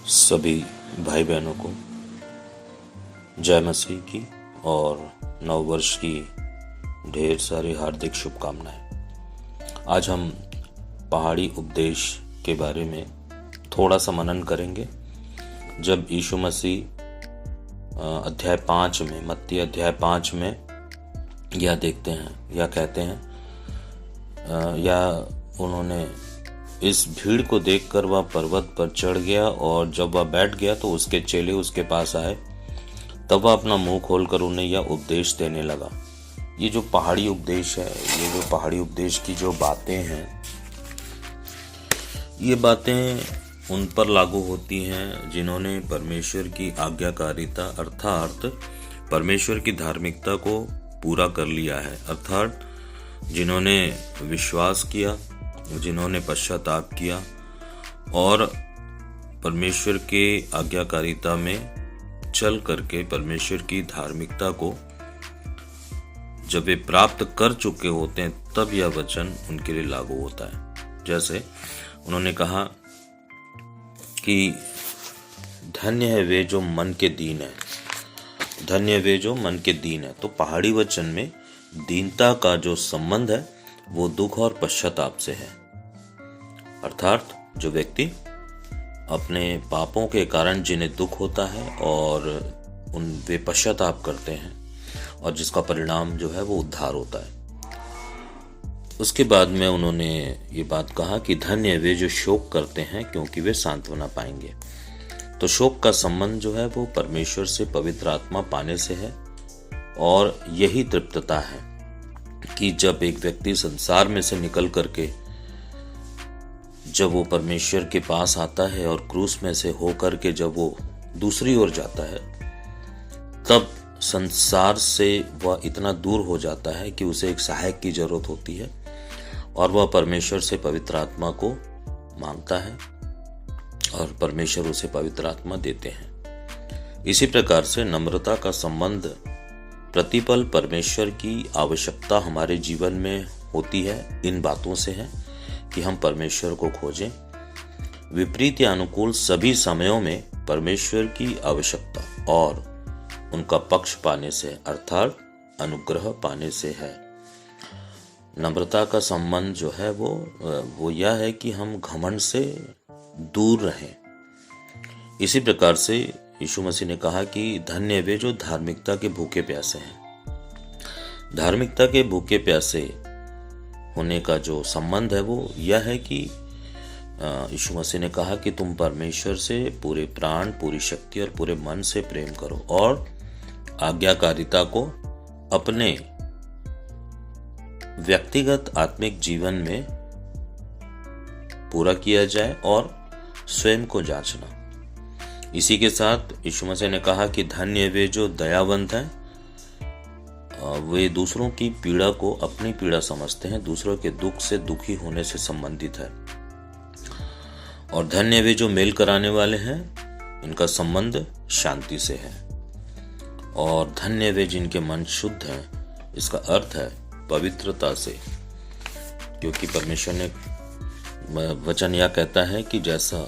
सभी भाई बहनों को जय मसीह की और नव वर्ष की ढेर सारी हार्दिक शुभकामनाएं। आज हम पहाड़ी उपदेश के बारे में थोड़ा सा मनन करेंगे। जब यीशु मसीह अध्याय 5 में, मत्ती अध्याय 5 में यह देखते हैं या कहते हैं या उन्होंने इस भीड़ को देखकर वह पर्वत पर चढ़ गया और जब वह बैठ गया तो उसके चेले उसके पास आए। तब वह अपना मुंह खोलकर उन्हें यह उपदेश देने लगा। ये जो पहाड़ी उपदेश है, ये जो पहाड़ी उपदेश की जो बातें हैं, ये बातें उन पर लागू होती हैं जिन्होंने परमेश्वर की आज्ञाकारिता अर्थात परमेश्वर की धार्मिकता को पूरा कर लिया है, अर्थात जिन्होंने विश्वास किया, जिन्होंने पश्चाताप किया और परमेश्वर के आज्ञाकारिता में चल करके परमेश्वर की धार्मिकता को जब वे प्राप्त कर चुके होते हैं तब यह वचन उनके लिए लागू होता है। जैसे उन्होंने कहा कि धन्य है वे जो मन के दीन है, धन्य वे जो मन के दीन है। तो पहाड़ी वचन में दीनता का जो संबंध है वो दुख और पश्चाताप से है, अर्थात जो व्यक्ति अपने पापों के कारण जिन्हें दुख होता है और वे पश्चाताप करते हैं और जिसका परिणाम जो है वो उद्धार होता है। उसके बाद में उन्होंने ये बात कहा कि धन्य वे जो शोक करते हैं क्योंकि वे सांत्वना पाएंगे। तो शोक का संबंध जो है वो परमेश्वर से पवित्र आत्मा पाने से है और यही तृप्तता है कि जब एक व्यक्ति संसार में से निकल करके जब वो परमेश्वर के पास आता है और क्रूस में से होकर के जब वो दूसरी ओर जाता है, तब संसार से वह इतना दूर हो जाता है कि उसे एक सहायक की जरूरत होती है और वह परमेश्वर से पवित्र आत्मा को मांगता है और परमेश्वर उसे पवित्र आत्मा देते हैं। इसी प्रकार से नम्रता का संबंध प्रतिपल परमेश्वर की आवश्यकता हमारे जीवन में होती है इन बातों से है कि हम परमेश्वर को खोजें। विपरीत या अनुकूल सभी समयों में परमेश्वर की आवश्यकता और उनका पक्ष पाने से अर्थात अनुग्रह पाने से है। नम्रता का संबंध जो है वो यह है कि हम घमंड से दूर रहें। इसी प्रकार से यीशु मसीह ने कहा कि धन्य वे जो धार्मिकता के भूखे प्यासे हैं। धार्मिकता के भूखे प्यासे होने का जो संबंध है वो यह है कि यीशु मसीह ने कहा कि तुम परमेश्वर से पूरे प्राण, पूरी शक्ति और पूरे मन से प्रेम करो और आज्ञाकारिता को अपने व्यक्तिगत आत्मिक जीवन में पूरा किया जाए और स्वयं को जांचना। इसी के साथ यीशु मसीह ने कहा कि धन्य वे जो दयावंत हैं, वे दूसरों की पीड़ा को अपनी पीड़ा समझते हैं, दूसरों के दुख से दुखी होने से संबंधित है। और धन्य वे जो मेल कराने वाले हैं, इनका संबंध शांति से है। और धन्य वे जिनके मन शुद्ध हैं, इसका अर्थ है पवित्रता से, क्योंकि परमेश्वर ने वचन यह कहता है कि जैसा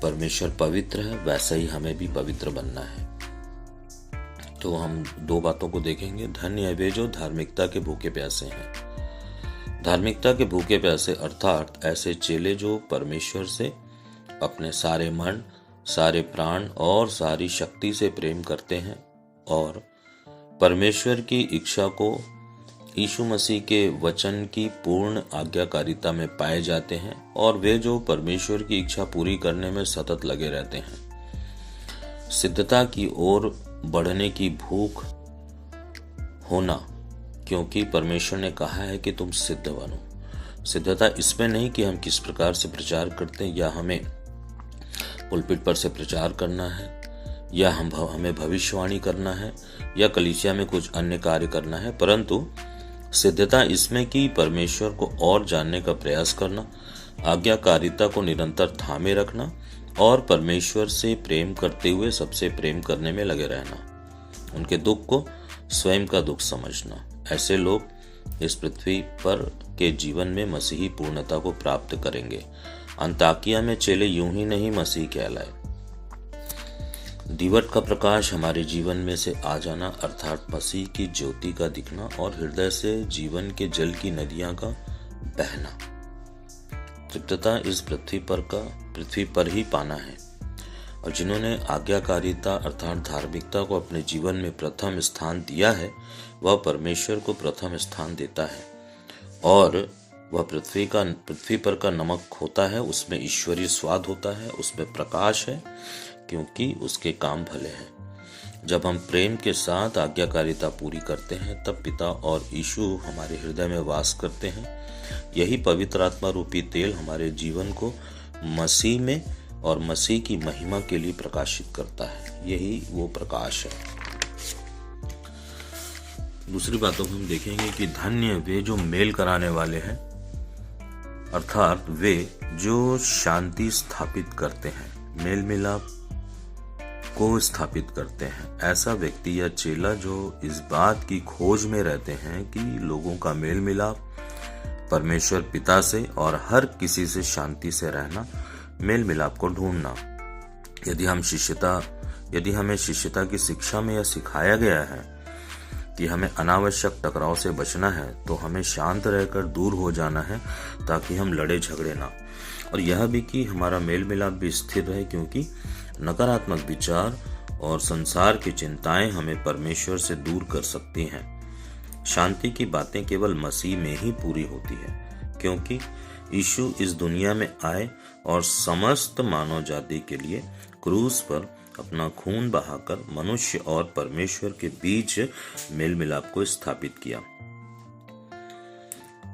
परमेश्वर पवित्र है वैसा ही हमें भी पवित्र बनना है। तो हम दो बातों को देखेंगे। धन्य है वे जो धार्मिकता के भूखे प्यासे हैं। धार्मिकता के भूखे प्यासे अर्थात ऐसे चेले जो परमेश्वर से अपने सारे मन, सारे प्राण और सारी शक्ति से प्रेम करते हैं और परमेश्वर की इच्छा को यीशु मसीह के वचन की पूर्ण आज्ञाकारिता में पाए जाते हैं और वे जो परमेश्वर की इच्छा पूरी करने में सतत लगे रहते हैं। सिद्धता की ओर बढ़ने की भूख होना, क्योंकि परमेश्वर ने कहा है कि तुम सिद्ध बनो। सिद्धता इसमें नहीं कि हम किस प्रकार से प्रचार करते हैं या हमें पुलपिट पर से प्रचार करना है या हमें भविष्यवाणी करना है या कलीसिया में कुछ अन्य कार्य करना है, परंतु सिद्धता इसमें कि परमेश्वर को और जानने का प्रयास करना, आज्ञाकारिता को निरंतर थामे रखना और परमेश्वर से प्रेम करते हुए सबसे प्रेम करने में लगे रहना, उनके दुख को स्वयं का दुख समझना। ऐसे लोग इस पृथ्वी पर के जीवन में मसीही पूर्णता को प्राप्त करेंगे। अंताकिया में चेले यूं ही नहीं मसीह कहलाए। दीवट का प्रकाश हमारे जीवन में से आ जाना अर्थात मसीह की ज्योति का दिखना और हृदय से जीवन के जल की नदियां का बहना। तृप्तता इस पृथ्वी पर ही पाना है। और जिन्होंने आज्ञाकारिता अर्थात धार्मिकता को अपने जीवन में प्रथम स्थान दिया है, वह परमेश्वर को प्रथम स्थान देता है और वह पृथ्वी पर का नमक होता है। उसमें ईश्वरीय स्वाद होता है, उसमें प्रकाश है, क्योंकि उसके काम भले हैं। जब हम प्रेम के साथ आज्ञाकारिता पूरी करते हैं, तब पिता और यीशु हमारे हृदय में वास करते हैं। यही पवित्र आत्मा रूपी तेल हमारे जीवन को मसीह में और मसीह की महिमा के लिए प्रकाशित करता है। यही वो प्रकाश है। दूसरी बातों को हम देखेंगे कि धन्य वे जो मेल कराने वाले हैं, अर्थात वे जो शांति स्थापित करते हैं, मेल मिलाप को स्थापित करते हैं। ऐसा व्यक्ति या चेला जो इस बात की खोज में रहते हैं कि लोगों का मेल मिलाप परमेश्वर पिता से और हर किसी से शांति से रहना, मेल मिलाप को ढूंढना। यदि हमें शिष्यता की शिक्षा में यह सिखाया गया है कि हमें अनावश्यक टकराव से बचना है, तो हमें शांत रहकर दूर हो जाना है ताकि हम लड़े झगड़े ना। और यह भी कि हमारा मेल मिलाप भी स्थिर रहे, क्योंकि नकारात्मक विचार और संसार की चिंताएं हमें परमेश्वर से दूर कर सकती हैं। शांति की बातें केवल मसीह में ही पूरी होती है, क्योंकि यीशु इस दुनिया में आए और समस्त मानव जाति के लिए क्रूस पर अपना खून बहाकर मनुष्य और परमेश्वर के बीच मेल मिलाप को स्थापित किया।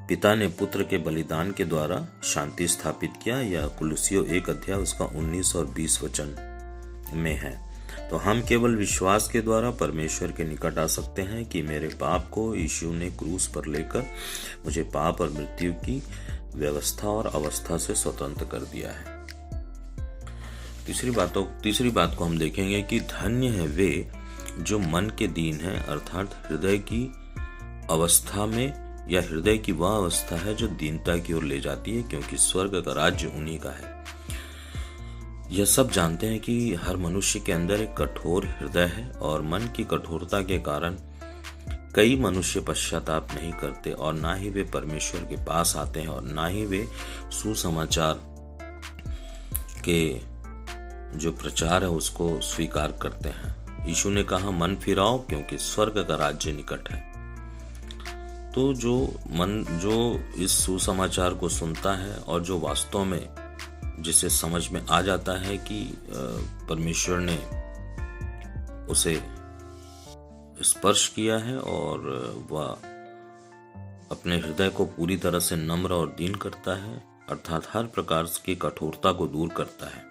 पिता ने पुत्र के बलिदान के द्वारा शांति स्थापित किया। यह कुलुस्सियों 1 अध्याय उसका 19 और 20 वचन में है। तो हम केवल विश्वास के द्वारा परमेश्वर के निकट आ सकते हैं कि मेरे पाप को यीशु ने क्रूस पर लेकर मुझे पाप और मृत्यु की व्यवस्था और अवस्था से स्वतंत्र कर दिया है। तीसरी बात को हम देखेंगे कि धन्य है वे जो मन के दीन हैं, अर्थात हृदय की अवस्था में, या हृदय की वह अवस्था है जो दीनता की ओर ले जाती है, क्योंकि स्वर्ग का राज्य उन्हीं का है। यह सब जानते हैं कि हर मनुष्य के अंदर एक कठोर हृदय है और मन की कठोरता के कारण कई मनुष्य पश्चाताप नहीं करते और ना ही वे परमेश्वर के पास आते हैं और ना ही वे सुसमाचार के जो प्रचार है उसको स्वीकार करते हैं। यीशु ने कहा, मन फिराओ क्योंकि स्वर्ग का राज्य निकट है। तो जो इस सुसमाचार को सुनता है और जो वास्तव में जिसे समझ में आ जाता है कि परमेश्वर ने उसे स्पर्श किया है और वह अपने हृदय को पूरी तरह से नम्र और दीन करता है, अर्थात हर प्रकार की कठोरता को दूर करता है,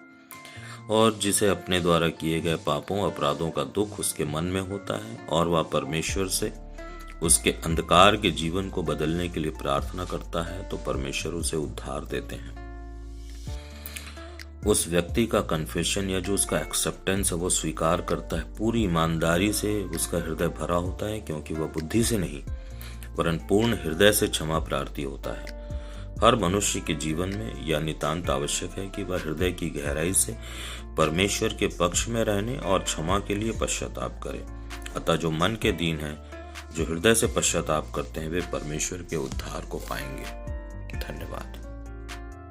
और जिसे अपने द्वारा किए गए पापों अपराधों का दुख उसके मन में होता है और वह परमेश्वर से उसके अंधकार के जीवन को बदलने के लिए प्रार्थना करता है, तो परमेश्वर उसे उद्धार देते हैं। उस व्यक्ति का कन्फेशन या जो उसका एक्सेप्टेंस है वो स्वीकार करता है, पूरी ईमानदारी से उसका हृदय भरा होता है, क्योंकि वह बुद्धि से नहीं वरन पूर्ण हृदय से क्षमा प्रार्थी होता है। हर मनुष्य के जीवन में यह नितांत आवश्यक है कि वह हृदय की गहराई से परमेश्वर के पक्ष में रहने और क्षमा के लिए पश्चाताप करे। अतः जो मन के दीन हैं, जो हृदय से पश्चाताप करते हैं, वे परमेश्वर के उद्धार को पाएंगे। धन्यवाद।